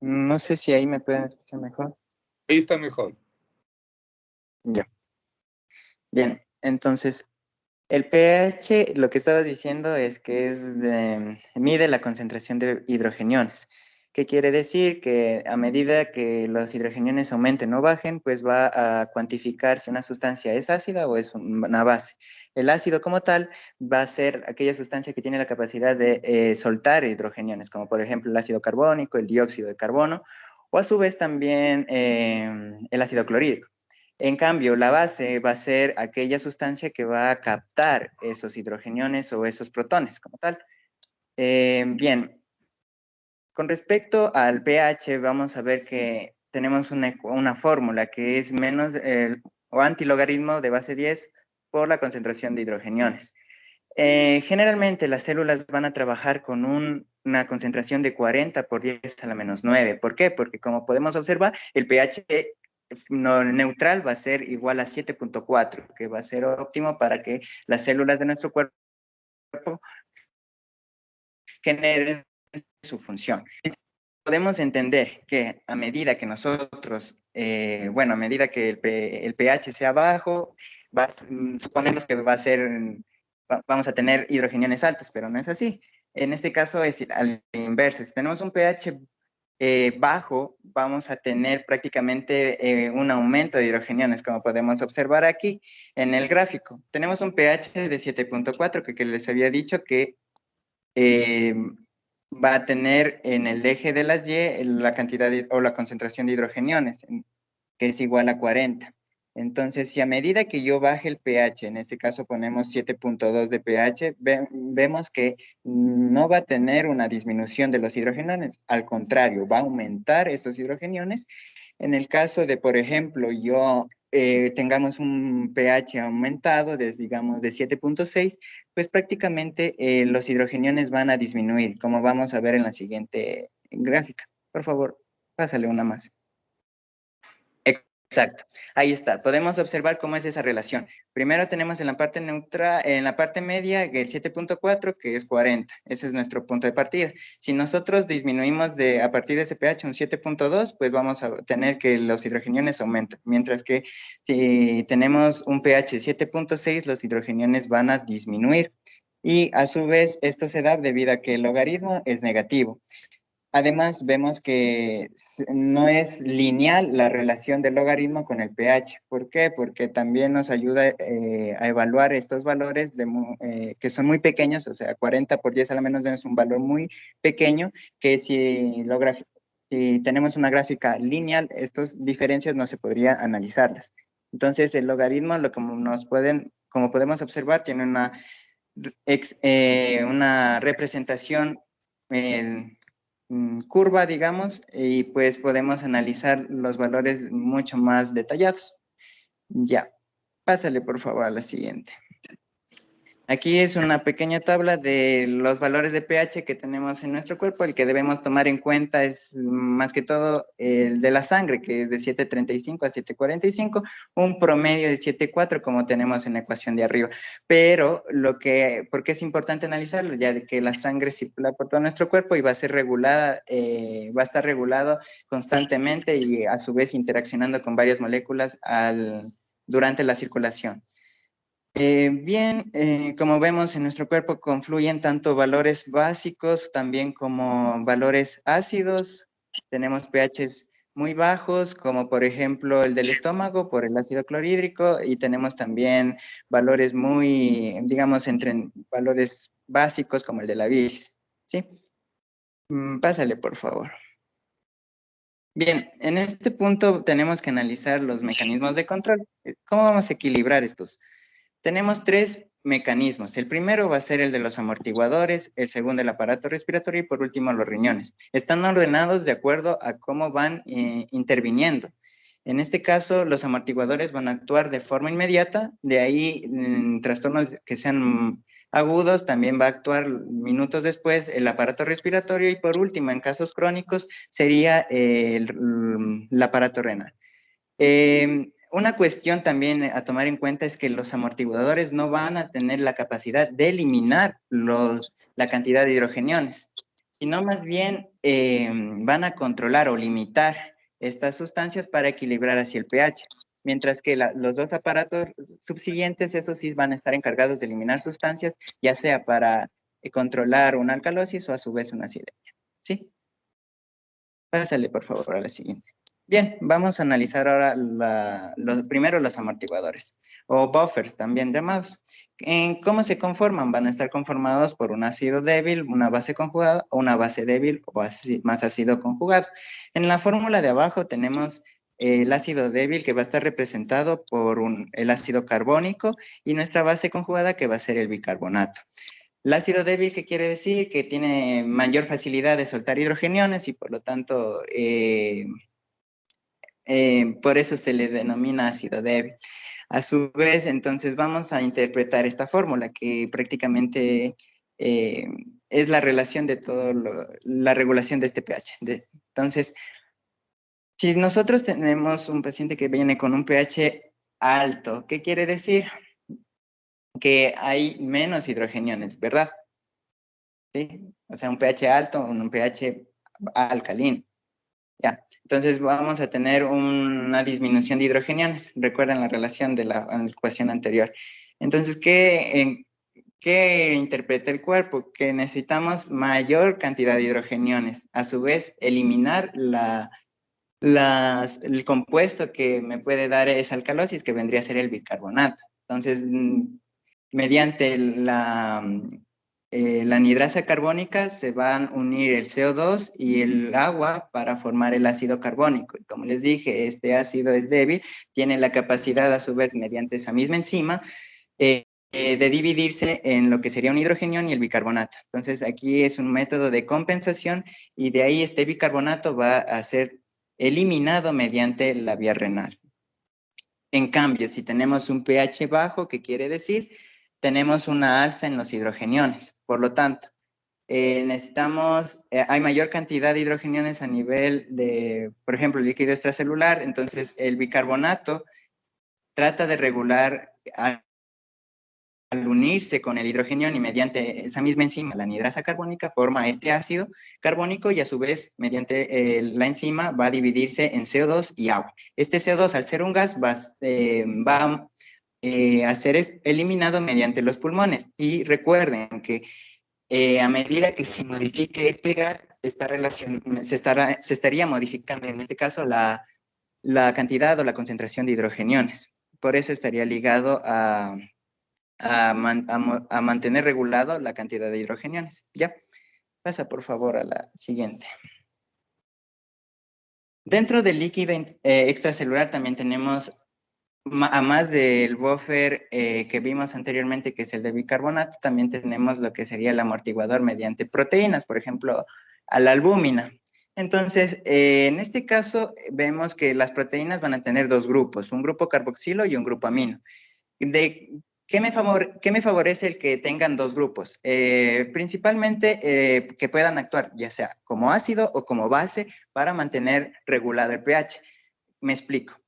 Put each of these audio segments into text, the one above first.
No sé si ahí me pueden escuchar mejor. Ahí está mejor. Ya. Bien, entonces, el pH, lo que estaba diciendo es que mide la concentración de hidrogeniones. ¿Qué quiere decir? Que a medida que los hidrogeniones aumenten o bajen, pues va a cuantificar si una sustancia es ácida o es una base. El ácido como tal va a ser aquella sustancia que tiene la capacidad de soltar hidrogeniones, como por ejemplo el ácido carbónico, el dióxido de carbono, o a su vez también el ácido clorhídrico. En cambio, la base va a ser aquella sustancia que va a captar esos hidrogeniones o esos protones como tal. Bien, con respecto al pH, vamos a ver que tenemos una fórmula que es menos o antilogaritmo de base 10 por la concentración de hidrogeniones. Generalmente las células van a trabajar con una concentración de 40 por 10 a la menos 9. ¿Por qué? Porque como podemos observar, el pH neutral va a ser igual a 7.4, que va a ser óptimo para que las células de nuestro cuerpo generen su función. Podemos entender que a medida que nosotros, a medida que el pH sea bajo, suponemos que vamos a tener hidrogeniones altos, pero no es así. En este caso es al inverso. Si tenemos un pH bajo, vamos a tener prácticamente un aumento de hidrogeniones, como podemos observar aquí en el gráfico. Tenemos un pH de 7.4 que les había dicho que eh, va a tener en el eje de las Y la cantidad o la concentración de hidrogeniones, que es igual a 40. Entonces, si a medida que yo baje el pH, en este caso ponemos 7.2 de pH, vemos que no va a tener una disminución de los hidrogeniones, al contrario, va a aumentar esos hidrogeniones. En el caso de, por ejemplo, tengamos un pH aumentado, digamos, de 7.6, pues prácticamente los hidrogeniones van a disminuir, como vamos a ver en la siguiente gráfica. Por favor, pásale una más. Exacto, ahí está. Podemos observar cómo es esa relación. Primero tenemos en la parte neutral, en la parte media, el 7.4, que es 40. Ese es nuestro punto de partida. Si nosotros disminuimos a partir de ese pH un 7.2, pues vamos a tener que los hidrogeniones aumentan. Mientras que si tenemos un pH de 7.6, los hidrogeniones van a disminuir. Y a su vez, esto se da debido a que el logaritmo es negativo. Además, vemos que no es lineal la relación del logaritmo con el pH. ¿Por qué? Porque también nos ayuda a evaluar estos valores que son muy pequeños, o sea, 40 por 10 a la menos 2 es un valor muy pequeño, que si tenemos una gráfica lineal, estas diferencias no se podría analizarlas. Entonces, el logaritmo, como podemos observar, tiene una representación curva, digamos, y pues podemos analizar los valores mucho más detallados. Ya, pásale por favor a la siguiente. Aquí es una pequeña tabla de los valores de pH que tenemos en nuestro cuerpo. El que debemos tomar en cuenta es más que todo el de la sangre, que es de 7.35 a 7.45, un promedio de 7.4 como tenemos en la ecuación de arriba. Pero ¿por qué es importante analizarlo? Ya de que la sangre circula por todo nuestro cuerpo y va a ser regulada, va a estar regulado constantemente y a su vez interaccionando con varias moléculas durante la circulación. Como vemos en nuestro cuerpo confluyen tanto valores básicos también como valores ácidos. Tenemos pHs muy bajos, como por ejemplo el del estómago por el ácido clorhídrico, y tenemos también valores digamos, entre valores básicos como el de la bilis. ¿Sí? Pásale, por favor. Bien, en este punto tenemos que analizar los mecanismos de control. ¿Cómo vamos a equilibrar estos? Tenemos tres mecanismos. El primero va a ser el de los amortiguadores, el segundo el aparato respiratorio y por último los riñones. Están ordenados de acuerdo a cómo van interviniendo. En este caso, los amortiguadores van a actuar de forma inmediata, de ahí trastornos que sean agudos, también va a actuar minutos después el aparato respiratorio y por último, en casos crónicos, sería el aparato renal. Una cuestión también a tomar en cuenta es que los amortiguadores no van a tener la capacidad de eliminar la cantidad de hidrogeniones, sino más bien van a controlar o limitar estas sustancias para equilibrar así el pH, mientras que los dos aparatos subsiguientes, esos sí van a estar encargados de eliminar sustancias, ya sea para controlar una alcalosis o a su vez una acidemia. ¿Sí? Pásale, por favor, a la siguiente. Bien, vamos a analizar ahora primero los amortiguadores, o buffers también llamados. ¿En cómo se conforman? Van a estar conformados por un ácido débil, una base conjugada, o una base débil o más ácido conjugado. En la fórmula de abajo tenemos el ácido débil que va a estar representado por el ácido carbónico y nuestra base conjugada que va a ser el bicarbonato. El ácido débil, ¿qué quiere decir? Que tiene mayor facilidad de soltar hidrogeniones y por lo tanto, por eso se le denomina ácido débil. A su vez, entonces vamos a interpretar esta fórmula que prácticamente es la relación de la regulación de este pH. Entonces, si nosotros tenemos un paciente que viene con un pH alto, ¿qué quiere decir? Que hay menos hidrogeniones, ¿verdad? ¿Sí? O sea, un pH alto o un pH alcalino. Ya, entonces vamos a tener una disminución de hidrogeniones. Recuerden la relación de la ecuación anterior. Entonces, ¿qué interpreta el cuerpo? Que necesitamos mayor cantidad de hidrogeniones. A su vez, eliminar el compuesto que me puede dar esa alcalosis, que vendría a ser el bicarbonato. Entonces, mediante la anhidrasa carbónica se van a unir el CO2 y el agua para formar el ácido carbónico. Y como les dije, este ácido es débil, tiene la capacidad a su vez, mediante esa misma enzima, de dividirse en lo que sería un hidrogenión y el bicarbonato. Entonces aquí es un método de compensación y de ahí este bicarbonato va a ser eliminado mediante la vía renal. En cambio, si tenemos un pH bajo, ¿qué quiere decir? Tenemos una alza en los hidrogeniones. Por lo tanto, hay mayor cantidad de hidrogeniones a nivel de, por ejemplo, líquido extracelular. Entonces, el bicarbonato trata de regular al unirse con el hidrogenión y mediante esa misma enzima, la anhidrasa carbónica, forma este ácido carbónico y a su vez, mediante la enzima, va a dividirse en CO2 y agua. Este CO2, al ser un gas, va a ser eliminado mediante los pulmones. Y recuerden que a medida que se modifique este gas, esta relación se estaría modificando, en este caso, la cantidad o la concentración de hidrogeniones. Por eso estaría ligado a mantener regulado la cantidad de hidrogeniones. Ya, pasa por favor a la siguiente. Dentro del líquido extracelular también tenemos, a más del buffer que vimos anteriormente, que es el de bicarbonato, también tenemos lo que sería el amortiguador mediante proteínas, por ejemplo, a la albúmina. Entonces, en este caso, vemos que las proteínas van a tener dos grupos, un grupo carboxilo y un grupo amino. ¿Qué me favorece el que tengan dos grupos? Principalmente que puedan actuar ya sea como ácido o como base para mantener regulado el pH. Me explico.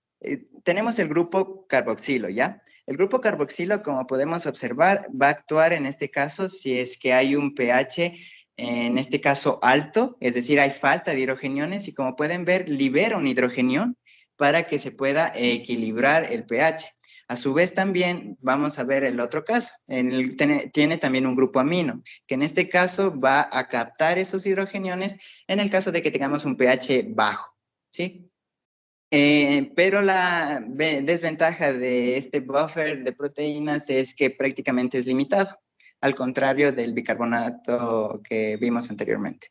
Tenemos el grupo carboxilo, ¿ya? El grupo carboxilo, como podemos observar, va a actuar en este caso si es que hay un pH, en este caso alto, es decir, hay falta de hidrogeniones y como pueden ver, libera un hidrogenión para que se pueda equilibrar el pH. A su vez también vamos a ver el otro caso, tiene también un grupo amino, que en este caso va a captar esos hidrogeniones en el caso de que tengamos un pH bajo, ¿sí? Pero la desventaja de este buffer de proteínas es que prácticamente es limitado, al contrario del bicarbonato que vimos anteriormente.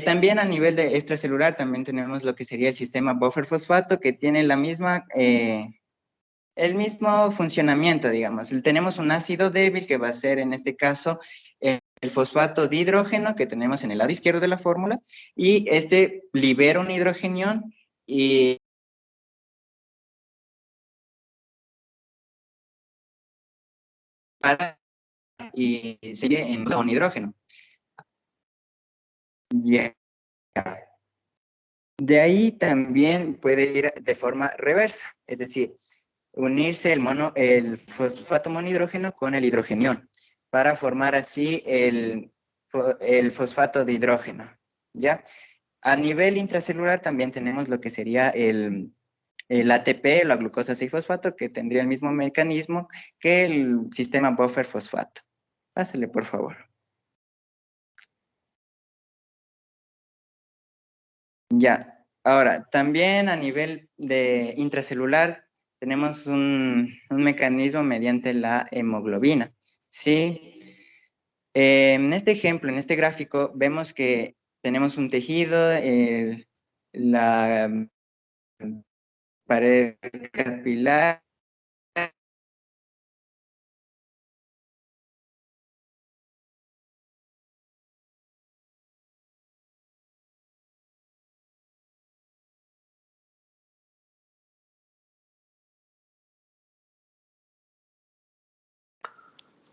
También a nivel de extracelular también tenemos lo que sería el sistema buffer fosfato, que tiene el mismo funcionamiento, digamos. Tenemos un ácido débil que va a ser en este caso el fosfato de hidrógeno que tenemos en el lado izquierdo de la fórmula y este libera un hidrogenión y sigue en un hidrógeno. Yeah. De ahí también puede ir de forma reversa, es decir, unirse el fosfato monhidrógeno con el hidrogenión para formar así el el fosfato de hidrógeno, ¿ya? A nivel intracelular también tenemos lo que sería el ATP, la glucosa 6-fosfato, que tendría el mismo mecanismo que el sistema buffer fosfato. Pásale, por favor. Ya. Ahora, también a nivel de intracelular tenemos un mecanismo mediante la hemoglobina. Sí. En este ejemplo, en este gráfico, vemos que tenemos un tejido, la pared capilar.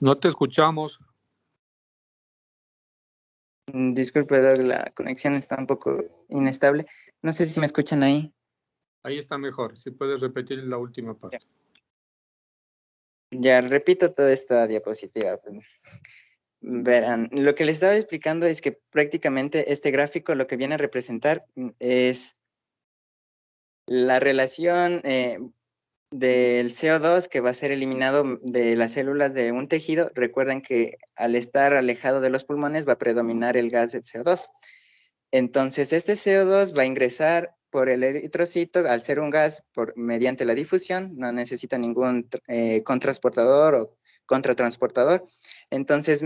No te escuchamos. Disculpe, Doc, la conexión está un poco inestable. No sé si me escuchan ahí. Ahí está mejor. Si puedes repetir la última parte. Ya repito toda esta diapositiva. Verán, lo que les estaba explicando es que prácticamente este gráfico lo que viene a representar es la relación del CO2 que va a ser eliminado de las células de un tejido. Recuerden que al estar alejado de los pulmones va a predominar el gas del CO2. Entonces, este CO2 va a ingresar por el eritrocito, al ser un gas mediante la difusión, no necesita ningún contrasportador o contratransportador. Entonces,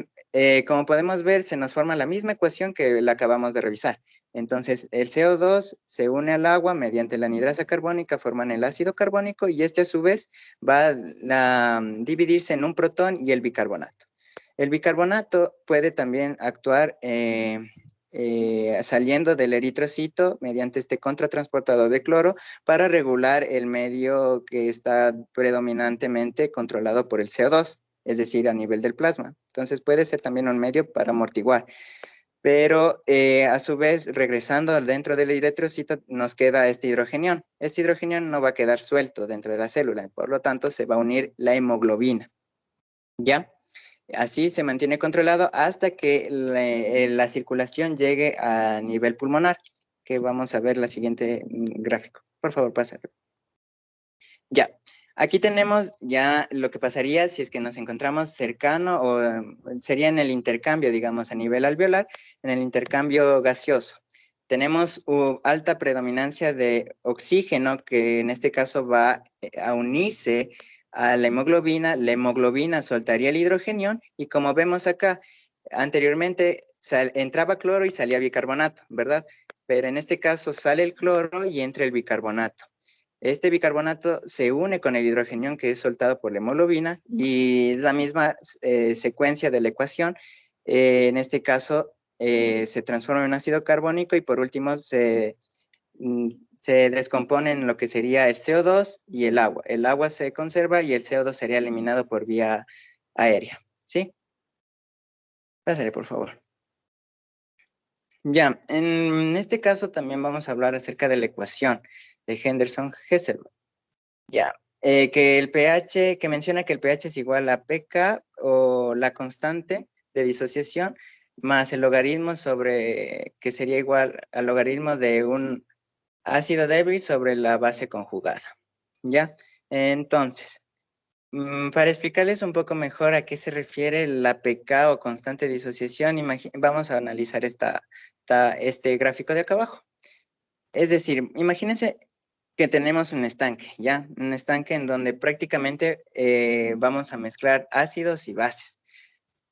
como podemos ver, se nos forma la misma ecuación que la acabamos de revisar. Entonces, el CO2 se une al agua mediante la anhidrasa carbónica, forman el ácido carbónico y este a su vez va a dividirse en un protón y el bicarbonato. El bicarbonato puede también actuar saliendo del eritrocito mediante este contratransportador de cloro para regular el medio que está predominantemente controlado por el CO2, es decir, a nivel del plasma. Entonces puede ser también un medio para amortiguar. Pero a su vez, regresando dentro del eritrocito, nos queda este hidrogenión. Este hidrogenión no va a quedar suelto dentro de la célula, por lo tanto se va a unir la hemoglobina. ¿Ya? Así se mantiene controlado hasta que la circulación llegue a nivel pulmonar, que vamos a ver la siguiente gráfico. Por favor, pásale. Ya, aquí tenemos ya lo que pasaría si es que nos encontramos cercano o sería en el intercambio, digamos, a nivel alveolar, en el intercambio gaseoso. Tenemos alta predominancia de oxígeno, que en este caso va a unirse a la hemoglobina soltaría el hidrogenión y como vemos acá, anteriormente entraba cloro y salía bicarbonato, ¿verdad? Pero en este caso sale el cloro y entra el bicarbonato. Este bicarbonato se une con el hidrogenión que es soltado por la hemoglobina y es la misma secuencia de la ecuación. En este caso se transforma en ácido carbónico y por último se descompone en lo que sería el CO2 y el agua. El agua se conserva y el CO2 sería eliminado por vía aérea. ¿Sí? Pásale, por favor. Ya, en este caso también vamos a hablar acerca de la ecuación de Henderson-Hasselbalch. Ya, que el pH, que menciona que el pH es igual a pK o la constante de disociación más el logaritmo sobre, que sería igual al logaritmo de un ácido débil sobre la base conjugada. ¿Ya? Entonces, para explicarles un poco mejor a qué se refiere la pK o constante de disociación, vamos a analizar este gráfico de acá abajo. Es decir, imagínense que tenemos un estanque, ¿ya? Un estanque en donde prácticamente vamos a mezclar ácidos y bases.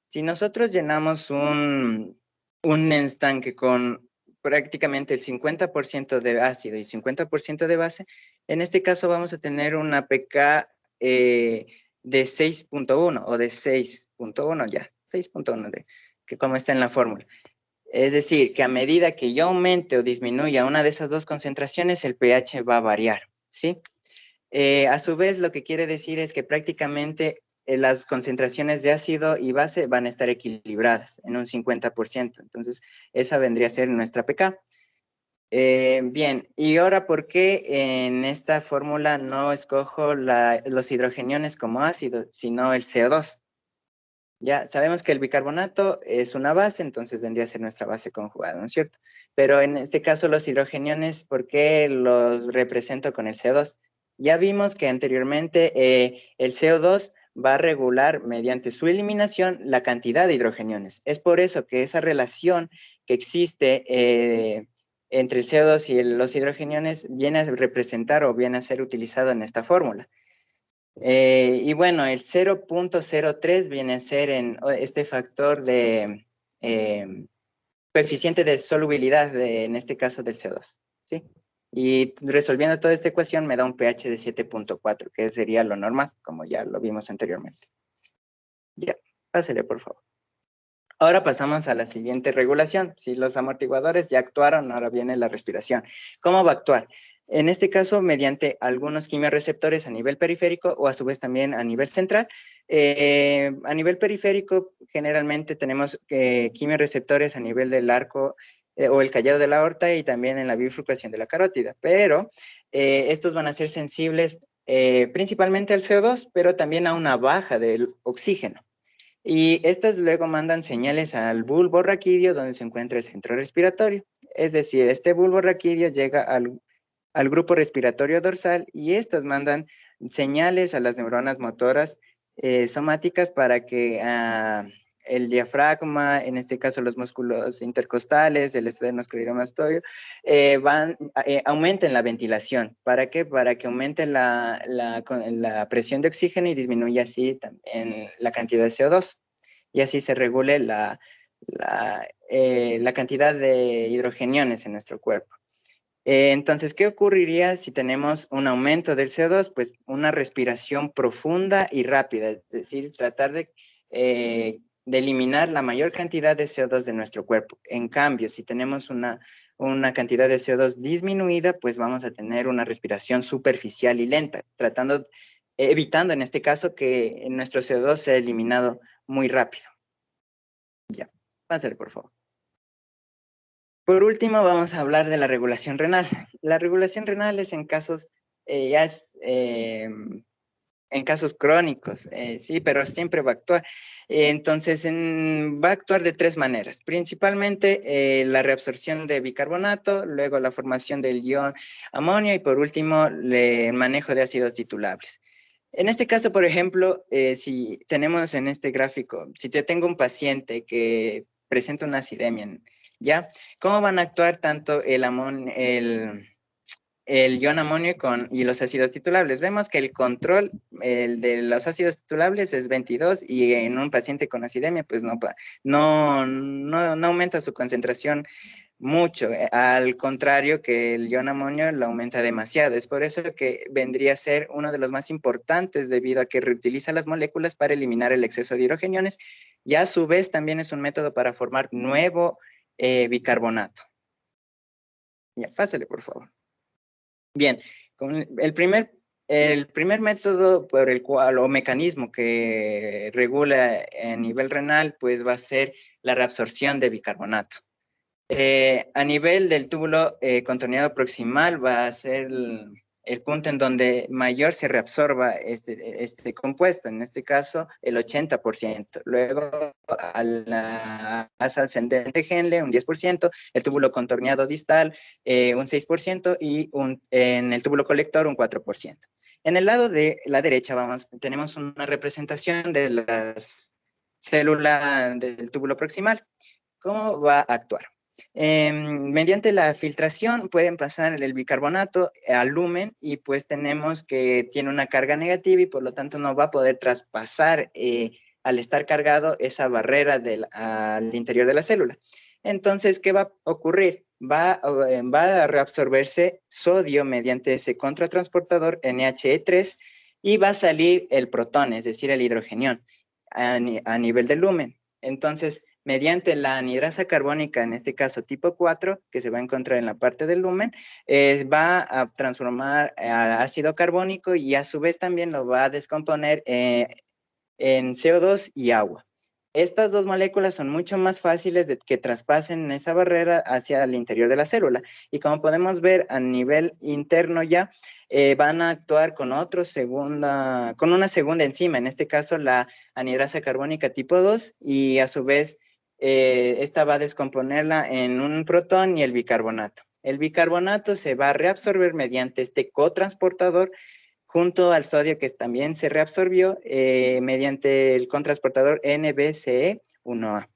Si nosotros llenamos un estanque con prácticamente el 50% de ácido y 50% de base, en este caso vamos a tener una pK de 6.1 o de 6.1 ya, 6.1, que como está en la fórmula. Es decir, que a medida que yo aumente o disminuya una de esas dos concentraciones, el pH va a variar, ¿sí? A su vez, lo que quiere decir es que prácticamente las concentraciones de ácido y base van a estar equilibradas en un 50%. Entonces, esa vendría a ser nuestra pK. Bien, y ahora, ¿por qué en esta fórmula no escojo los hidrogeniones como ácido, sino el CO2? Ya sabemos que el bicarbonato es una base, entonces vendría a ser nuestra base conjugada, ¿no es cierto? Pero en este caso los hidrogeniones, ¿por qué los represento con el CO2? Ya vimos que anteriormente el CO2 va a regular mediante su eliminación la cantidad de hidrogeniones. Es por eso que esa relación que existe entre el CO2 y los hidrogeniones viene a representar o viene a ser utilizado en esta fórmula. Y bueno, el 0.03 viene a ser este factor de coeficiente de solubilidad, en este caso del CO2, ¿sí? Y resolviendo toda esta ecuación me da un pH de 7.4, que sería lo normal, como ya lo vimos anteriormente. Ya, pásale, por favor. Ahora pasamos a la siguiente regulación. Si los amortiguadores ya actuaron, ahora viene la respiración. ¿Cómo va a actuar? En este caso, mediante algunos quimiorreceptores a nivel periférico o a su vez también a nivel central. A nivel periférico, generalmente tenemos quimiorreceptores a nivel del arco o el callado de la aorta y también en la bifurcación de la carótida. Pero estos van a ser sensibles principalmente al CO2, pero también a una baja del oxígeno. Y estas luego mandan señales al bulbo raquídeo donde se encuentra el centro respiratorio. Es decir, este bulbo raquídeo llega al grupo respiratorio dorsal y estas mandan señales a las neuronas motoras somáticas para que el diafragma, en este caso los músculos intercostales, el esternocleidomastoideo, aumenten la ventilación. ¿Para qué? Para que aumente la presión de oxígeno y disminuya así también la cantidad de CO2 y así se regule la cantidad de hidrogeniones en nuestro cuerpo. Entonces, ¿qué ocurriría si tenemos un aumento del CO2? Pues una respiración profunda y rápida, es decir, tratar de eliminar la mayor cantidad de CO2 de nuestro cuerpo. En cambio, si tenemos una cantidad de CO2 disminuida, pues vamos a tener una respiración superficial y lenta, evitando en este caso que nuestro CO2 sea eliminado muy rápido. Ya, pásale, por favor. Por último, vamos a hablar de la regulación renal. La regulación renal es en casos, en casos crónicos, sí, pero siempre va a actuar. Entonces, va a actuar de tres maneras. Principalmente la reabsorción de bicarbonato, luego la formación del ion amonio y por último, el manejo de ácidos titulables. En este caso, por ejemplo, si tenemos en este gráfico, si yo tengo un paciente que presenta una acidemia, ¿ya? ¿Cómo van a actuar tanto el ion amonio y los ácidos titulables? Vemos que el control de los ácidos titulables es 22 y en un paciente con acidemia, pues no aumenta su concentración mucho, al contrario que el ion amonio lo aumenta demasiado. Es por eso que vendría a ser uno de los más importantes debido a que reutiliza las moléculas para eliminar el exceso de hidrogeniones y a su vez también es un método para formar nuevo bicarbonato. Ya, pásale, por favor. Bien, el primer método por el cual, o mecanismo que regula a nivel renal, pues va a ser la reabsorción de bicarbonato. A nivel del túbulo contorneado proximal va a ser el punto en donde mayor se reabsorba este compuesto, en este caso el 80%. Luego a la asa ascendente Henle un 10%, el túbulo contorneado distal un 6% y en el túbulo colector un 4%. En el lado de la derecha tenemos una representación de las células del túbulo proximal. ¿Cómo va a actuar? Mediante la filtración pueden pasar el bicarbonato al lumen y pues tenemos que tiene una carga negativa y por lo tanto no va a poder traspasar al estar cargado esa barrera al interior de la célula. Entonces, ¿qué va a ocurrir? Va a reabsorberse sodio mediante ese contratransportador NHE3 y va a salir el protón, es decir, el hidrogenión a nivel del lumen. Entonces, mediante la anhidrasa carbónica, en este caso tipo 4, que se va a encontrar en la parte del lumen, va a transformar a ácido carbónico y a su vez también lo va a descomponer en CO2 y agua. Estas dos moléculas son mucho más fáciles de que traspasen esa barrera hacia el interior de la célula. Y como podemos ver a nivel interno ya, van a actuar con una segunda enzima, en este caso la anhidrasa carbónica tipo 2, y a su vez esta va a descomponerla en un protón y el bicarbonato. El bicarbonato se va a reabsorber mediante este cotransportador junto al sodio que también se reabsorbió mediante el cotransportador NBCE1A.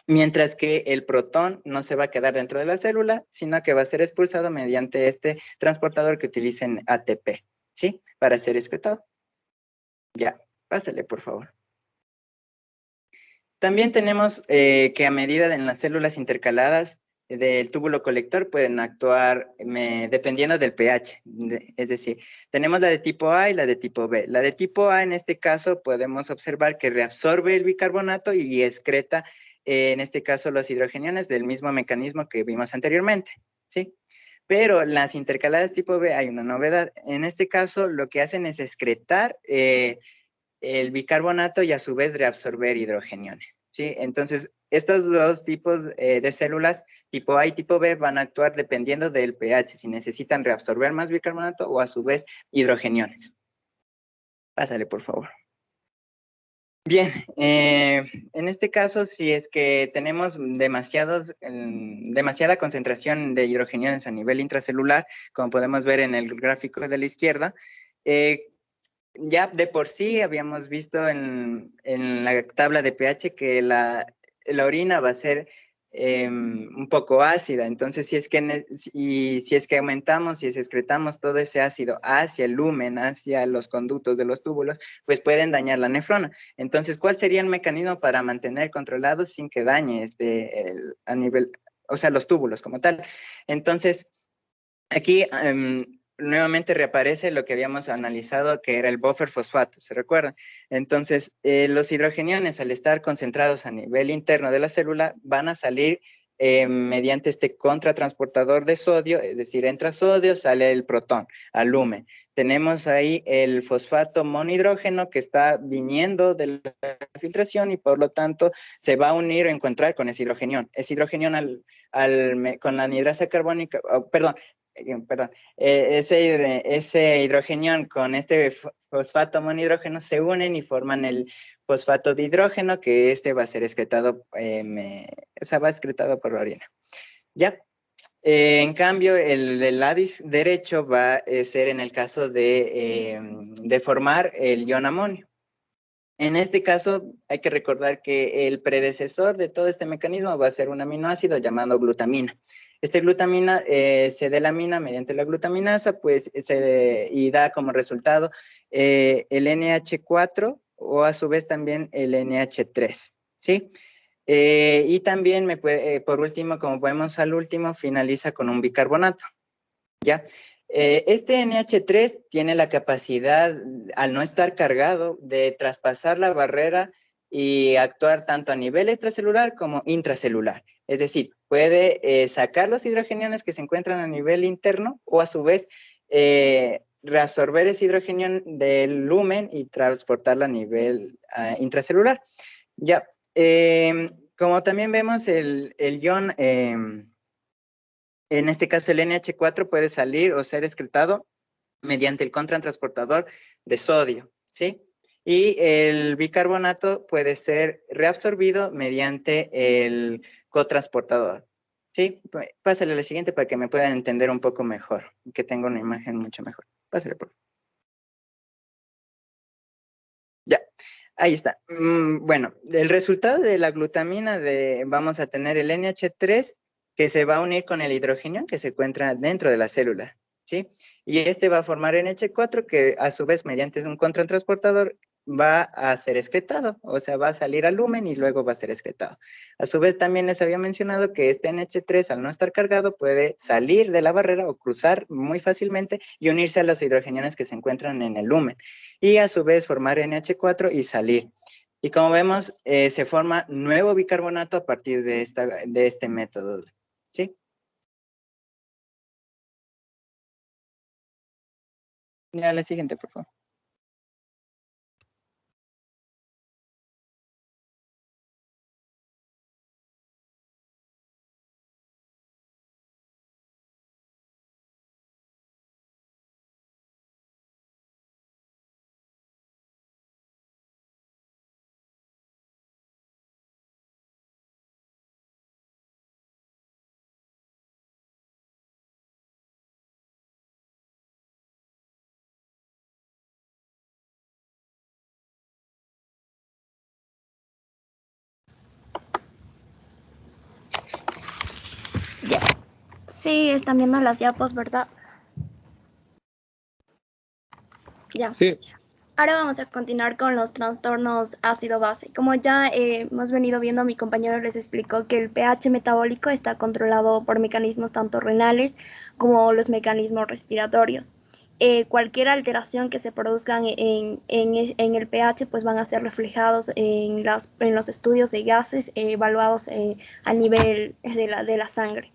Mientras que el protón no se va a quedar dentro de la célula, sino que va a ser expulsado mediante este transportador que utilicen ATP, ¿sí? Para ser excretado. Ya, pásale, por favor. También tenemos que a medida de en las células intercaladas del túbulo colector pueden actuar dependiendo del pH. Es decir, tenemos la de tipo A y la de tipo B. La de tipo A, en este caso, podemos observar que reabsorbe el bicarbonato y excreta, en este caso, los hidrogeniones del mismo mecanismo que vimos anteriormente, ¿sí? Pero las intercaladas tipo B hay una novedad. En este caso, lo que hacen es excretar el bicarbonato y a su vez reabsorber hidrogeniones, ¿sí? Entonces, estos dos tipos de células, tipo A y tipo B, van a actuar dependiendo del pH, si necesitan reabsorber más bicarbonato o a su vez hidrogeniones. Pásale, por favor. Bien, en este caso, si es que tenemos demasiada concentración de hidrogeniones a nivel intracelular, como podemos ver en el gráfico de la izquierda, ya de por sí habíamos visto en la tabla de pH que la orina va a ser un poco ácida. Entonces, si es que aumentamos y si excretamos todo ese ácido hacia el lumen, hacia los conductos de los túbulos, pues pueden dañar la nefrona. Entonces, ¿cuál sería el mecanismo para mantener controlado sin que dañe a nivel, o sea, los túbulos como tal? Entonces, aquí nuevamente reaparece lo que habíamos analizado, que era el buffer fosfato, ¿se recuerdan? Entonces, los hidrogeniones, al estar concentrados a nivel interno de la célula, van a salir mediante este contratransportador de sodio, es decir, entra sodio, sale el protón al lumen. Tenemos ahí el fosfato monhidrógeno que está viniendo de la filtración y por lo tanto se va a unir o encontrar con ese hidrogenión. Ese hidrogenión con la anhidrasa carbónica, perdón, ese hidrogenión con este fosfato monhidrógeno se unen y forman el fosfato de hidrógeno, que este va a ser excretado, va excretado por la orina. Ya. En cambio, el del lado derecho va a ser en el caso de formar el ion amonio. En este caso, hay que recordar que el predecesor de todo este mecanismo va a ser un aminoácido llamado glutamina. Esta glutamina se delamina mediante la glutaminasa, pues, y da como resultado el NH4 o a su vez también el NH3, ¿sí? Y también, por último, como vemos al último, finaliza con un bicarbonato, ¿ya? Este NH3 tiene la capacidad, al no estar cargado, de traspasar la barrera y actuar tanto a nivel extracelular como intracelular. Es decir, puede sacar los hidrogeniones que se encuentran a nivel interno o a su vez reabsorber ese hidrogenión del lumen y transportarla a nivel intracelular. Ya, como también vemos el ion... en este caso, el NH4 puede salir o ser excretado mediante el contratransportador de sodio, ¿sí? Y el bicarbonato puede ser reabsorbido mediante el cotransportador, ¿sí? Pásale a la siguiente para que me puedan entender un poco mejor, que tenga una imagen mucho mejor. Pásale, por favor. Ya, ahí está. Bueno, el resultado de la glutamina vamos a tener el NH3 que se va a unir con el hidrógeno que se encuentra dentro de la célula, ¿sí? Y este va a formar NH4 que a su vez mediante un contratransportador va a ser excretado, o sea, va a salir al lumen y luego va a ser excretado. A su vez también les había mencionado que este NH3 al no estar cargado puede salir de la barrera o cruzar muy fácilmente y unirse a los hidrogeniones que se encuentran en el lumen y a su vez formar NH4 y salir. Y como vemos, se forma nuevo bicarbonato a partir de este método, ¿sí? Ya, la siguiente, por favor. Ya. Sí, están viendo las diapos, ¿verdad? Ya. Sí. Ahora vamos a continuar con los trastornos ácido-base. Como ya hemos venido viendo, mi compañero les explicó que el pH metabólico está controlado por mecanismos tanto renales como los mecanismos respiratorios. Cualquier alteración que se produzca en el pH pues van a ser reflejados en los estudios de gases evaluados a nivel de la sangre.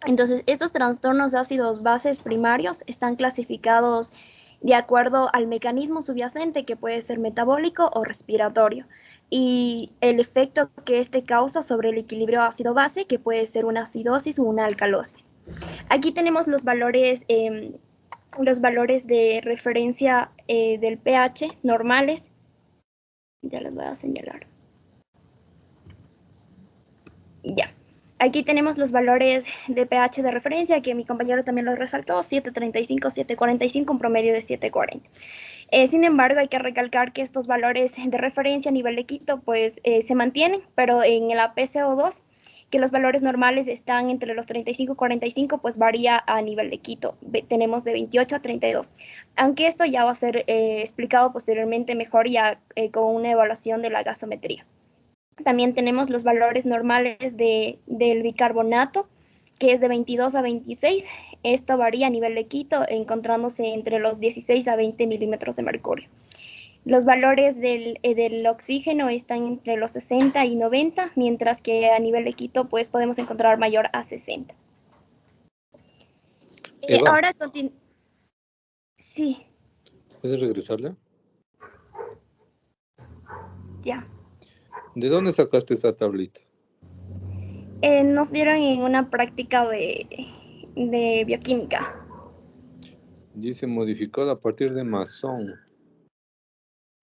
Entonces, estos trastornos de ácidos bases primarios están clasificados de acuerdo al mecanismo subyacente, que puede ser metabólico o respiratorio, y el efecto que este causa sobre el equilibrio ácido-base, que puede ser una acidosis o una alcalosis. Aquí tenemos los valores de referencia del pH normales. Ya les voy a señalar. Ya. Aquí tenemos los valores de pH de referencia, que mi compañero también lo resaltó, 7.35, 7.45, un promedio de 7.40. Sin embargo, hay que recalcar que estos valores de referencia a nivel de Quito pues se mantienen, pero en la PCO2, que los valores normales están entre los 35 y 45, pues varía a nivel de Quito. Tenemos de 28 a 32. Aunque esto ya va a ser explicado posteriormente mejor ya con una evaluación de la gasometría. También tenemos los valores normales del bicarbonato, que es de 22 a 26. Esto varía a nivel de Quito, encontrándose entre los 16 a 20 milímetros de mercurio. Los valores del oxígeno están entre los 60 y 90, mientras que a nivel de Quito pues, podemos encontrar mayor a 60. Ahora sí. ¿Puedes regresarle? Ya. ¿De dónde sacaste esa tablita? Nos dieron en una práctica de bioquímica. Dice modificado a partir de Masón.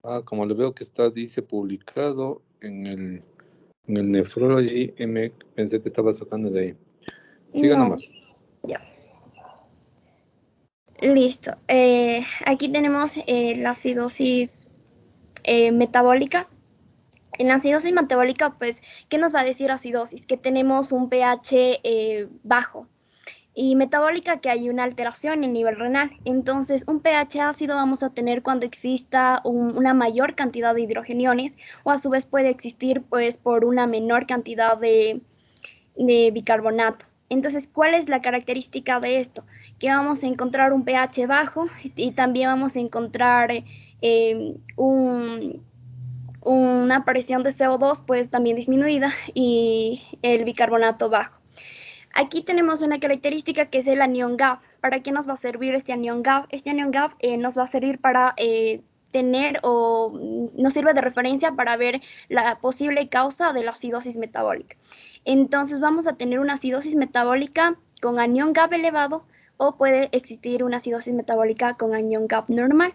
Ah, como le veo que está, dice publicado en el Nephrology M, pensé que estaba sacando de ahí. Siga No. nomás. Ya. Listo. Aquí tenemos la acidosis metabólica. En la acidosis metabólica, pues, ¿qué nos va a decir acidosis? Que tenemos un pH bajo. Y metabólica, que hay una alteración en el nivel renal. Entonces, un pH ácido vamos a tener cuando exista una mayor cantidad de hidrogeniones, o a su vez puede existir pues por una menor cantidad de bicarbonato. Entonces, ¿cuál es la característica de esto? Que vamos a encontrar un pH bajo y también vamos a encontrar una presión de CO2 pues también disminuida y el bicarbonato bajo. Aquí tenemos una característica que es el anión GAP. ¿Para qué nos va a servir este anión GAP? Este anión GAP nos va a servir para tener o nos sirve de referencia para ver la posible causa de la acidosis metabólica. Entonces vamos a tener una acidosis metabólica con anión GAP elevado, o puede existir una acidosis metabólica con anión GAP normal.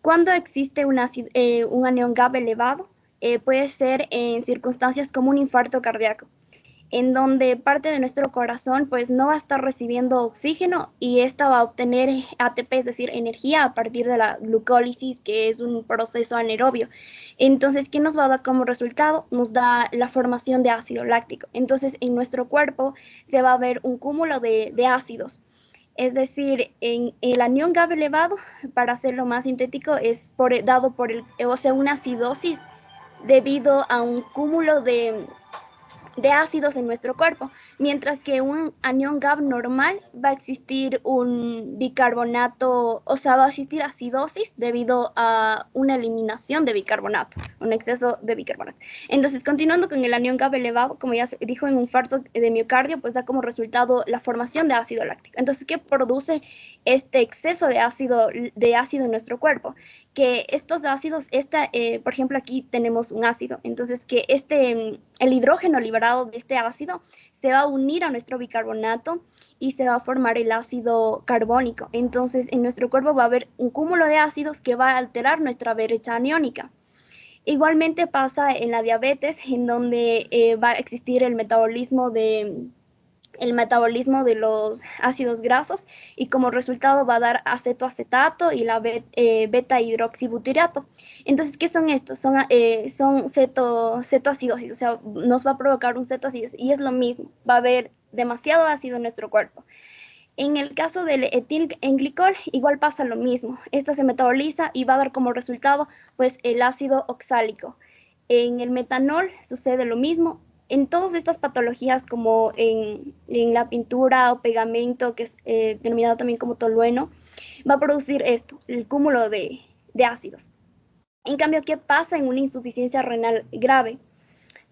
Cuando existe un anión GAP elevado, puede ser en circunstancias como un infarto cardíaco, en donde parte de nuestro corazón pues no va a estar recibiendo oxígeno y esta va a obtener ATP, es decir, energía a partir de la glucólisis, que es un proceso anaerobio. Entonces, ¿qué nos va a dar como resultado? Nos da la formación de ácido láctico. Entonces, en nuestro cuerpo se va a ver un cúmulo de ácidos. Es decir, en el anión GAP elevado, para hacerlo más sintético, es dado por una acidosis debido a un cúmulo de ácidos en nuestro cuerpo, mientras que un anión GAP normal va a existir un bicarbonato, o sea, va a existir acidosis debido a una eliminación de bicarbonato, un exceso de bicarbonato. Entonces, continuando con el anión GAP elevado, como ya se dijo, en un infarto de miocardio, pues da como resultado la formación de ácido láctico. Entonces, ¿qué produce este exceso de ácido en nuestro cuerpo? Que estos ácidos, por ejemplo, aquí tenemos un ácido, entonces que el hidrógeno liberado de este ácido se va a unir a nuestro bicarbonato y se va a formar el ácido carbónico. Entonces, en nuestro cuerpo va a haber un cúmulo de ácidos que va a alterar nuestra brecha aniónica. Igualmente pasa en la diabetes, en donde va a existir el metabolismo de el metabolismo de los ácidos grasos y como resultado va a dar acetoacetato y la beta hidroxibutirato. Entonces, ¿qué son estos? Son cetoacidosis, o sea, nos va a provocar un cetoacidosis y es lo mismo, va a haber demasiado ácido en nuestro cuerpo. En el caso del etilenglicol, igual pasa lo mismo. Esta se metaboliza y va a dar como resultado pues, el ácido oxálico. En el metanol sucede lo mismo. En todas estas patologías, como en la pintura o pegamento, que es denominado también como tolueno, va a producir esto, el cúmulo de ácidos. En cambio, ¿qué pasa en una insuficiencia renal grave?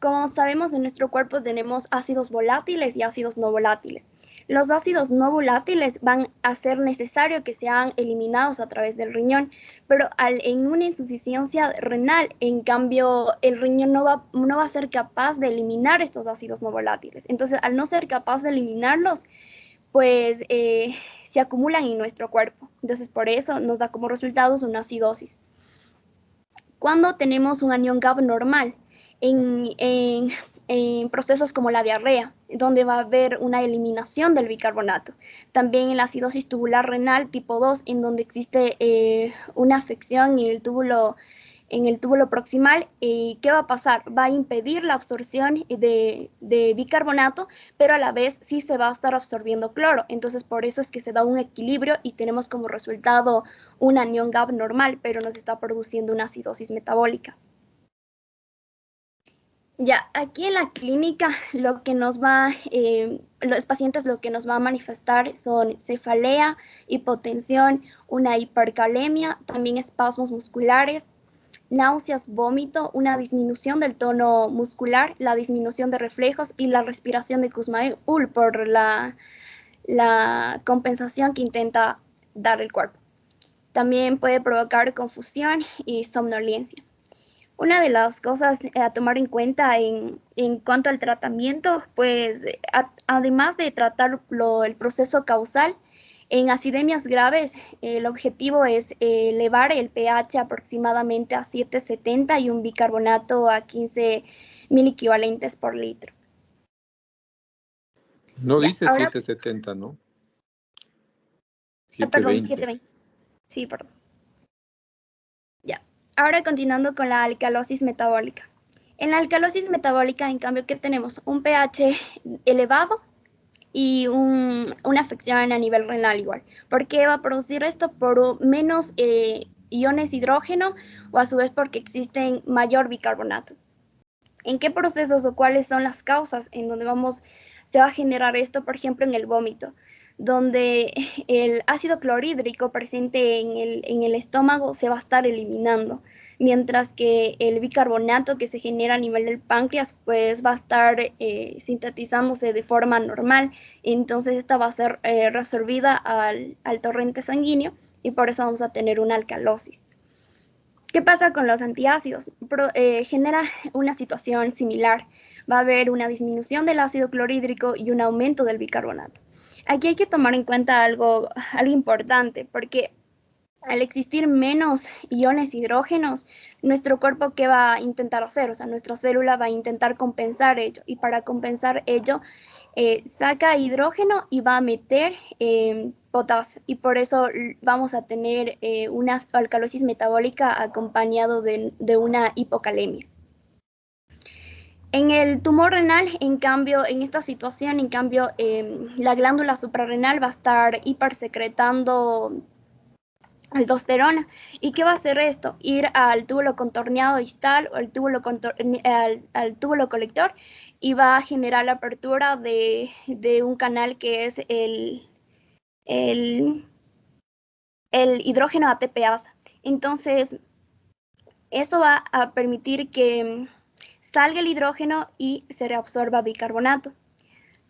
Como sabemos, en nuestro cuerpo tenemos ácidos volátiles y ácidos no volátiles. Los ácidos no volátiles van a ser necesario que sean eliminados a través del riñón, pero en una insuficiencia renal, en cambio, el riñón no va a ser capaz de eliminar estos ácidos no volátiles. Entonces, al no ser capaz de eliminarlos, pues se acumulan en nuestro cuerpo. Entonces, por eso nos da como resultados una acidosis. Cuando tenemos un anión GAP normal, en procesos como la diarrea, donde va a haber una eliminación del bicarbonato. También en la acidosis tubular renal tipo 2, en donde existe una afección en el túbulo proximal. ¿Qué va a pasar? Va a impedir la absorción de bicarbonato, pero a la vez sí se va a estar absorbiendo cloro. Entonces, por eso es que se da un equilibrio y tenemos como resultado un anión GAP normal, pero nos está produciendo una acidosis metabólica. Ya, aquí en la clínica lo que nos los pacientes lo que nos va a manifestar son cefalea, hipotensión, una hipercalemia, también espasmos musculares, náuseas, vómito, una disminución del tono muscular, la disminución de reflejos y la respiración de Kussmaul por la compensación que intenta dar el cuerpo. También puede provocar confusión y somnolencia. Una de las cosas a tomar en cuenta en cuanto al tratamiento, pues además de tratar el proceso causal, en acidemias graves el objetivo es elevar el pH aproximadamente a 7,70 y un bicarbonato a 15 miliequivalentes por litro. No Ya, dice ahora, 770, ¿no? perdón, 720. 720. Sí, perdón. Ya. Ahora continuando con la alcalosis metabólica. En la alcalosis metabólica, en cambio, ¿qué tenemos? Un pH elevado y una afección a nivel renal igual. ¿Por qué va a producir esto? Por menos iones hidrógeno o a su vez porque existen mayor bicarbonato. ¿En qué procesos o cuáles son las causas en donde se va a generar esto? Por ejemplo, en el vómito, donde el ácido clorhídrico presente en el estómago se va a estar eliminando, mientras que el bicarbonato que se genera a nivel del páncreas pues va a estar sintetizándose de forma normal, entonces esta va a ser reabsorbida al torrente sanguíneo y por eso vamos a tener una alcalosis. ¿Qué pasa con los antiácidos? Genera una situación similar. Va a haber una disminución del ácido clorhídrico y un aumento del bicarbonato. Aquí hay que tomar en cuenta algo importante, porque al existir menos iones hidrógenos, nuestro cuerpo, ¿qué va a intentar hacer? O sea, nuestra célula va a intentar compensar ello, y para compensar ello, saca hidrógeno y va a meter potasio, y por eso vamos a tener una alcalosis metabólica acompañado de una hipocalemia. En el tumor renal, en cambio, en esta situación, en cambio, la glándula suprarrenal va a estar hipersecretando aldosterona. ¿Y qué va a hacer esto? Ir al túbulo contorneado distal o al túbulo colector y va a generar la apertura de un canal que es el hidrógeno ATPasa. Entonces, eso va a permitir que salga el hidrógeno y se reabsorba bicarbonato.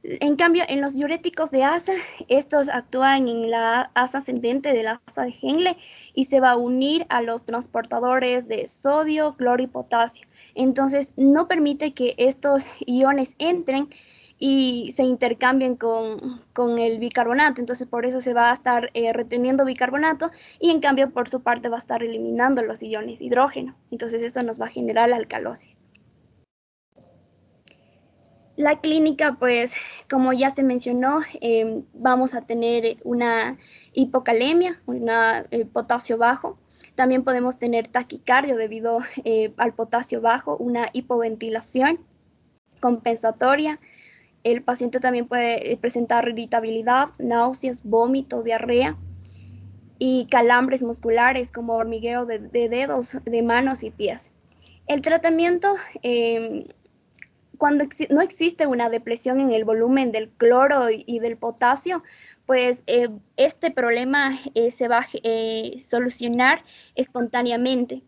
En cambio, en los diuréticos de asa, estos actúan en la asa ascendente de la asa de Henle y se va a unir a los transportadores de sodio, cloro y potasio. Entonces, no permite que estos iones entren y se intercambien con el bicarbonato. Entonces, por eso se va a estar reteniendo bicarbonato y en cambio, por su parte, va a estar eliminando los iones hidrógeno. Entonces, eso nos va a generar la alcalosis. La clínica, pues, como ya se mencionó, vamos a tener una hipocalemia, potasio bajo. También podemos tener taquicardia debido al potasio bajo, una hipoventilación compensatoria. El paciente también puede presentar irritabilidad, náuseas, vómito, diarrea y calambres musculares como hormigueo de dedos, de manos y pies. El tratamiento, cuando no existe una depresión en el volumen del cloro y del potasio, pues este problema se va a solucionar espontáneamente.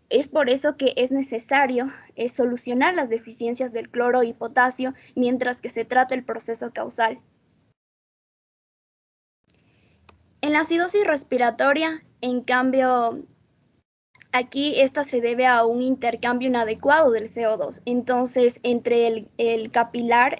Es por eso que es necesario solucionar las deficiencias del cloro y potasio mientras que se trata el proceso causal. En la acidosis respiratoria, en cambio, aquí esta se debe a un intercambio inadecuado del CO2, entonces entre el capilar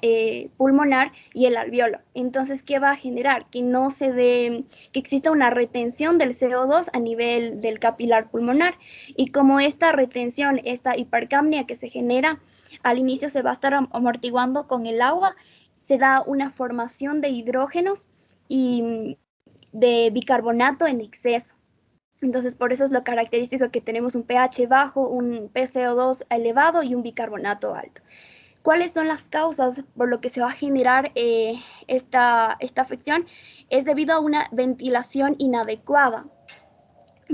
pulmonar y el alveolo. Entonces, ¿qué va a generar? Que no se dé, que exista una retención del CO2 a nivel del capilar pulmonar. Y como esta retención, esta hipercapnia que se genera, al inicio se va a estar amortiguando con el agua, se da una formación de hidrógenos y de bicarbonato en exceso. Entonces, por eso es lo característico que tenemos un pH bajo, un PCO2 elevado y un bicarbonato alto. ¿Cuáles son las causas por lo que se va a generar esta afección? Es debido a una ventilación inadecuada.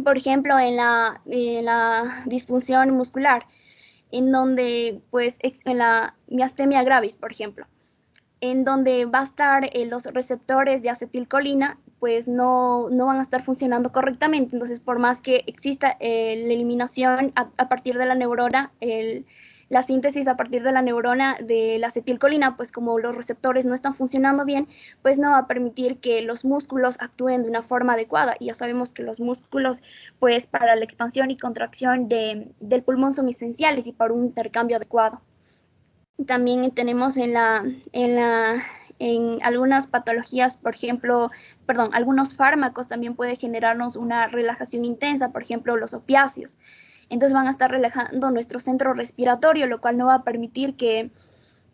Por ejemplo, en la disfunción muscular, en donde, pues, en la miastenia gravis, por ejemplo, en donde va a estar los receptores de acetilcolina, pues no van a estar funcionando correctamente. Entonces, por más que exista la eliminación a partir de la neurona, la síntesis a partir de la neurona de la acetilcolina, pues como los receptores no están funcionando bien, pues no va a permitir que los músculos actúen de una forma adecuada. Y ya sabemos que los músculos, pues para la expansión y contracción del pulmón son esenciales y para un intercambio adecuado. También tenemos en algunas patologías, por ejemplo, algunos fármacos también puede generarnos una relajación intensa, por ejemplo, los opiáceos. Entonces van a estar relajando nuestro centro respiratorio, lo cual no va a permitir que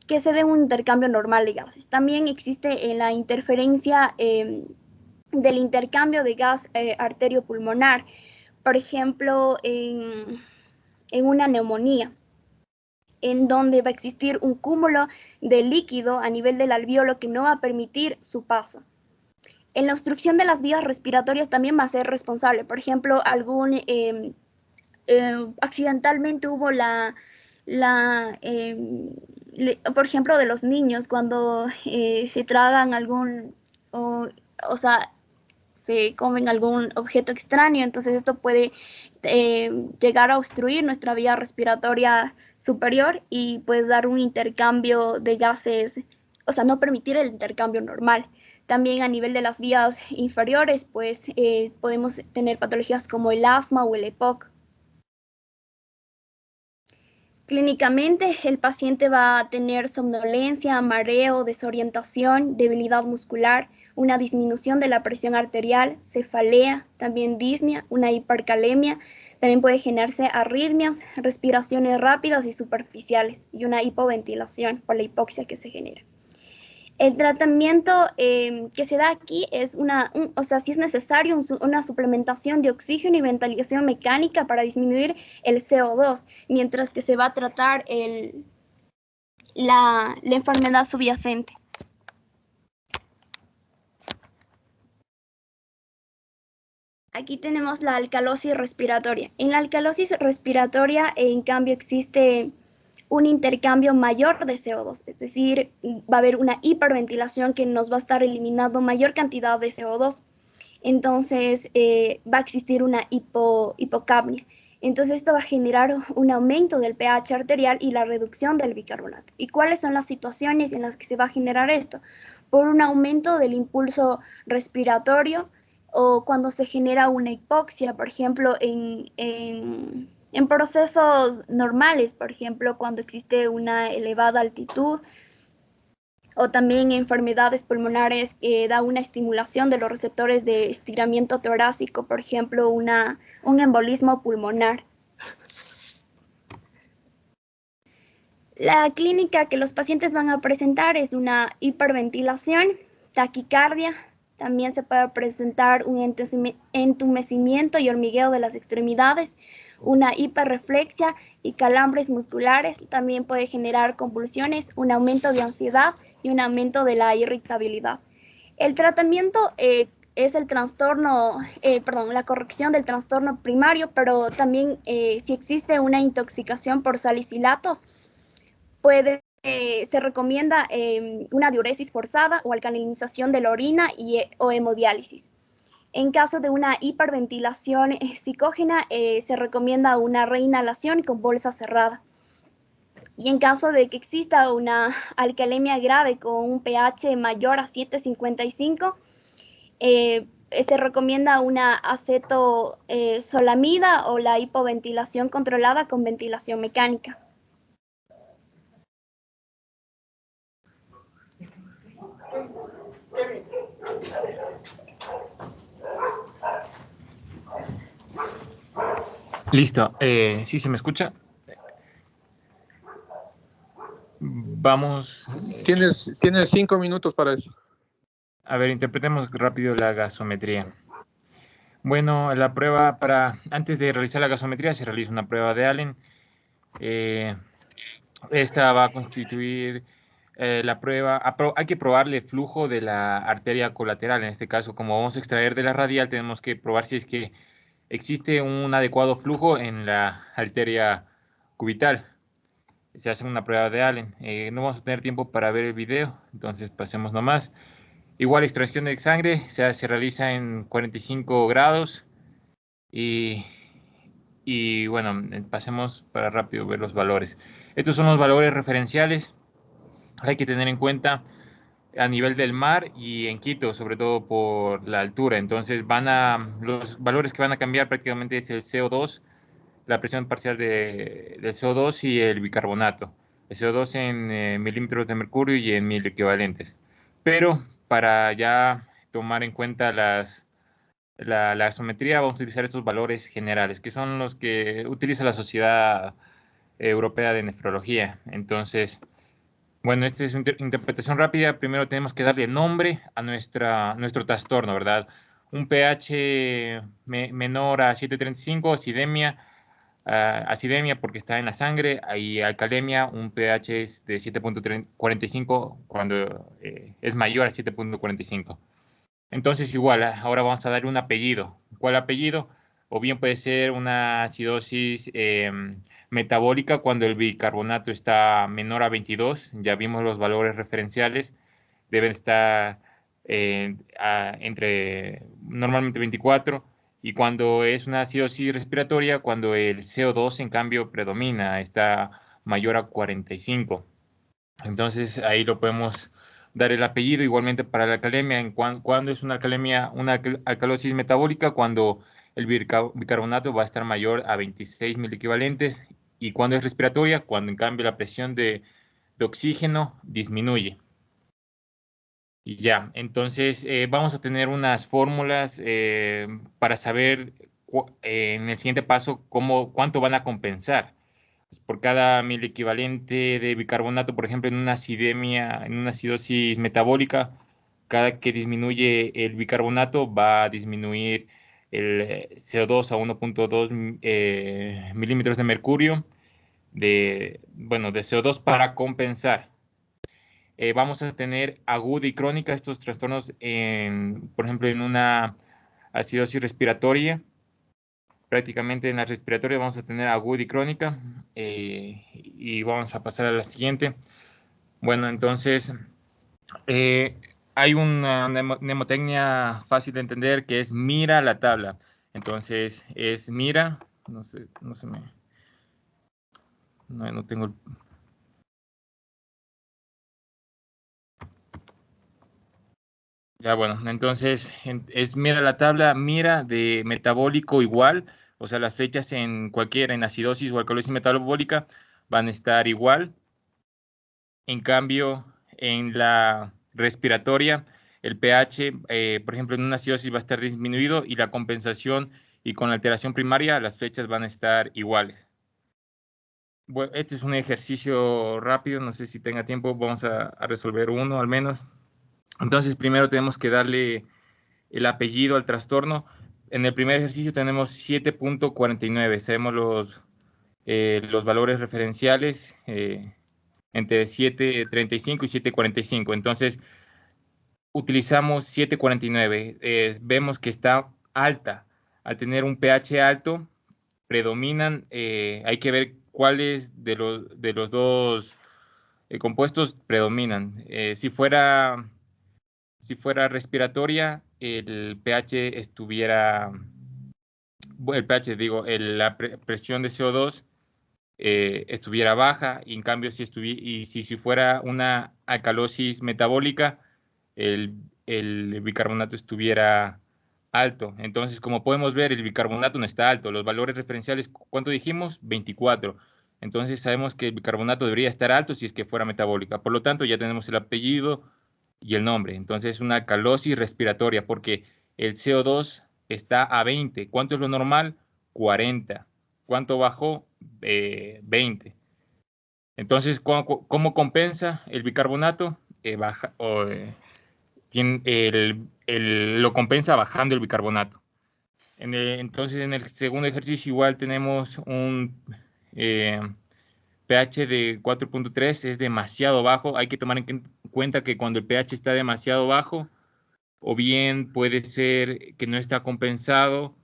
se dé un intercambio normal de gases. También existe la interferencia del intercambio de gas arteriopulmonar, por ejemplo, en una neumonía, en donde va a existir un cúmulo de líquido a nivel del alveolo que no va a permitir su paso. En la obstrucción de las vías respiratorias también va a ser responsable. Por ejemplo, accidentalmente hubo por ejemplo, de los niños cuando se tragan o sea, se comen algún objeto extraño, entonces esto puede llegar a obstruir nuestra vía respiratoria superior y pues dar un intercambio de gases, o sea, no permitir el intercambio normal. También a nivel de las vías inferiores, pues podemos tener patologías como el asma o el EPOC. Clínicamente, el paciente va a tener somnolencia, mareo, desorientación, debilidad muscular, una disminución de la presión arterial, cefalea, también disnea, una hipercalemia. También puede generarse arritmias, respiraciones rápidas y superficiales y una hipoventilación por la hipoxia que se genera. El tratamiento que se da aquí es o sea, si es necesario una suplementación de oxígeno y ventilación mecánica para disminuir el CO2, mientras que se va a tratar la enfermedad subyacente. Aquí tenemos la alcalosis respiratoria. En la alcalosis respiratoria, en cambio, existe un intercambio mayor de CO2, es decir, va a haber una hiperventilación que nos va a estar eliminando mayor cantidad de CO2. Entonces, va a existir una hipocapnia. Entonces, esto va a generar un aumento del pH arterial y la reducción del bicarbonato. ¿Y cuáles son las situaciones en las que se va a generar esto? Por un aumento del impulso respiratorio o cuando se genera una hipoxia, por ejemplo, en procesos normales, por ejemplo, cuando existe una elevada altitud, o también enfermedades pulmonares que da una estimulación de los receptores de estiramiento torácico, por ejemplo, un embolismo pulmonar. La clínica que los pacientes van a presentar es una hiperventilación, taquicardia, también se puede presentar un entumecimiento y hormigueo de las extremidades, una hiperreflexia y calambres musculares, también puede generar convulsiones, un aumento de ansiedad y un aumento de la irritabilidad. El tratamiento es el trastorno, la corrección del trastorno primario, pero también si existe una intoxicación por salicilatos, se recomienda una diuresis forzada o alcalinización de la orina o hemodiálisis. En caso de una hiperventilación psicógena, se recomienda una reinhalación con bolsa cerrada. Y en caso de que exista una alcalemia grave con un pH mayor a 7,55, se recomienda una acetosolamida o la hipoventilación controlada con ventilación mecánica. Listo. ¿Sí se me escucha? Vamos. Tienes 5 minutos para eso. A ver, interpretemos rápido la gasometría. Bueno, la prueba antes de realizar la gasometría se realiza una prueba de Allen. Esta va a constituir la prueba. Hay que probarle el flujo de la arteria colateral. En este caso, como vamos a extraer de la radial, tenemos que probar si es que existe un adecuado flujo en la arteria cubital. Se hace una prueba de Allen. No vamos a tener tiempo para ver el video, entonces pasemos nomás. Igual extracción de sangre se realiza en 45 grados y bueno, pasemos para rápido ver los valores. Estos son los valores referenciales. Hay que tener en cuenta a nivel del mar y en Quito, sobre todo por la altura. Entonces los valores que van a cambiar prácticamente es el CO2, la presión parcial del CO2 y el bicarbonato. El CO2 en milímetros de mercurio y en 1000 equivalentes. Pero para ya tomar en cuenta la gasometría vamos a utilizar estos valores generales, que son los que utiliza la Sociedad Europea de Nefrología. Entonces, bueno, esta es una interpretación rápida. Primero tenemos que darle nombre a nuestro trastorno, ¿verdad? Un pH menor a 7,35, acidemia porque está en la sangre, y alcalemia, un pH es de 7,45 cuando es mayor a 7,45. Entonces, igual, ahora vamos a darle un apellido. ¿Cuál apellido? O bien puede ser una acidosis metabólica cuando el bicarbonato está menor a 22. Ya vimos los valores referenciales. Deben estar entre normalmente 24. Y cuando es una acidosis respiratoria, cuando el CO2 en cambio predomina, está mayor a 45. Entonces ahí lo podemos dar el apellido. Igualmente para la alcalemia, cuando es una alcalemia, una alcalosis metabólica, cuando el bicarbonato va a estar mayor a 26 mil equivalentes. Y cuando es respiratoria, cuando en cambio la presión de oxígeno disminuye. Y ya, entonces vamos a tener unas fórmulas para saber en el siguiente paso cuánto van a compensar. Por cada mil equivalente de bicarbonato, por ejemplo, en una acidemia, en una acidosis metabólica, cada que disminuye el bicarbonato va a disminuir el CO2 a 1,2 milímetros de mercurio bueno, de CO2 para compensar. Vamos a tener aguda y crónica estos trastornos, por ejemplo, en una acidosis respiratoria. Prácticamente en la respiratoria vamos a tener aguda y crónica, y vamos a pasar a la siguiente. Bueno, entonces hay una mnemotecnia fácil de entender que es mira la tabla. Entonces es mira, no tengo el... Ya, bueno, entonces es mira la tabla, mira de metabólico igual, o sea, las flechas en acidosis o alcalosis metabólica van a estar igual. En cambio, en la respiratoria, el pH, por ejemplo, en una acidosis va a estar disminuido y la compensación y con la alteración primaria, las flechas van a estar iguales. Bueno, este es un ejercicio rápido, no sé si tenga tiempo, vamos a resolver uno al menos. Entonces, primero tenemos que darle el apellido al trastorno. En el primer ejercicio tenemos 7.49, sabemos los valores referenciales entre 7.35 y 7.45. Entonces, utilizamos 7.49. Vemos que está alta. Al tener un pH alto, predominan, hay que ver cuáles de los dos compuestos predominan. Si fuera respiratoria, el pH estuviera, el pH, digo, la presión de CO2 estuviera baja, y en cambio si fuera una alcalosis metabólica, el bicarbonato estuviera alto. Entonces, como podemos ver, el bicarbonato no está alto. Los valores referenciales, ¿cuánto dijimos? 24. Entonces sabemos que el bicarbonato debería estar alto si es que fuera metabólica. Por lo tanto, ya tenemos el apellido y el nombre. Entonces es una alcalosis respiratoria porque el CO2 está a 20. ¿Cuánto es lo normal? 40. ¿Cuánto bajó? 20. Entonces, ¿cómo compensa el bicarbonato? Lo compensa bajando el bicarbonato. Entonces, en el segundo ejercicio igual tenemos un pH de 4.3, es demasiado bajo. Hay que tomar en cuenta que cuando el pH está demasiado bajo, o bien puede ser que no está compensado,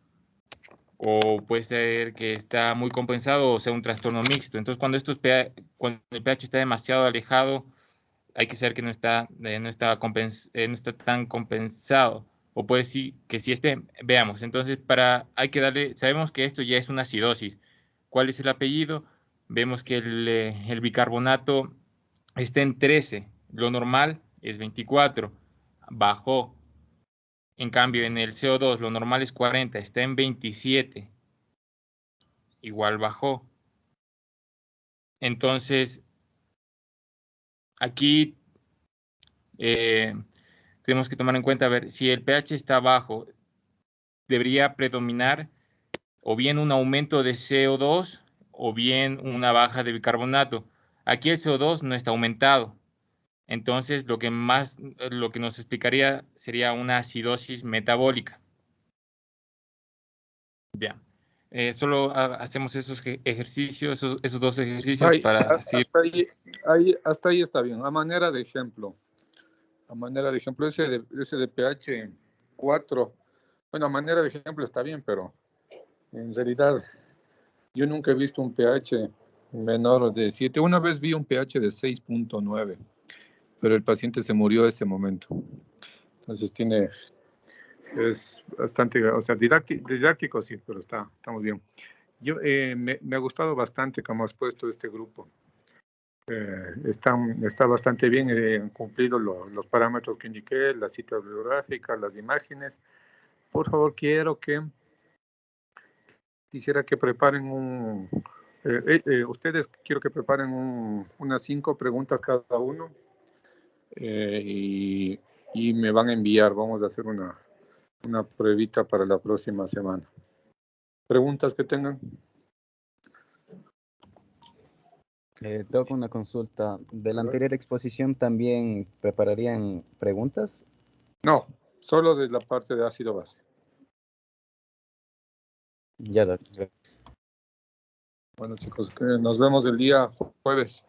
o puede ser que está muy compensado, o sea, un trastorno mixto. Entonces, cuando el pH está demasiado alejado, hay que saber que no está tan compensado. O puede ser que sí esté. Veamos. Entonces, sabemos que esto ya es una acidosis. ¿Cuál es el apellido? Vemos que el bicarbonato está en 13. Lo normal es 24. Bajó. En cambio, en el CO2 lo normal es 40. Está en 27. Igual bajó. Entonces, aquí tenemos que tomar en cuenta, a ver, si el pH está bajo, debería predominar o bien un aumento de CO2 o bien una baja de bicarbonato. Aquí el CO2 no está aumentado. Entonces, lo que nos explicaría sería una acidosis metabólica. Ya. Solo hacemos esos ejercicios, esos dos ejercicios para así. Hasta ahí está bien. A manera de ejemplo, ese de pH 4, bueno, a manera de ejemplo está bien, pero en realidad yo nunca he visto un pH menor de 7. Una vez vi un pH de 6.9, pero el paciente se murió ese momento. Entonces es bastante, o sea, didáctico sí, pero está muy bien. Me ha gustado bastante cómo has puesto este grupo. Está bastante bien cumplido los parámetros que indiqué, la cita bibliográfica, las imágenes. Por favor, quisiera que preparen ustedes quiero que preparen unas 5 preguntas cada uno y me van a enviar. Vamos a hacer una pruebita para la próxima semana. ¿Preguntas que tengan? Tengo una consulta. ¿De la anterior exposición también prepararían preguntas? No, solo de la parte de ácido base. Ya, doctor. Bueno, chicos, nos vemos el día jueves.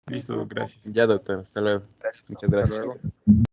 Listo, gracias. Ya, doctor. Hasta luego. Gracias. Muchas gracias. Hasta luego.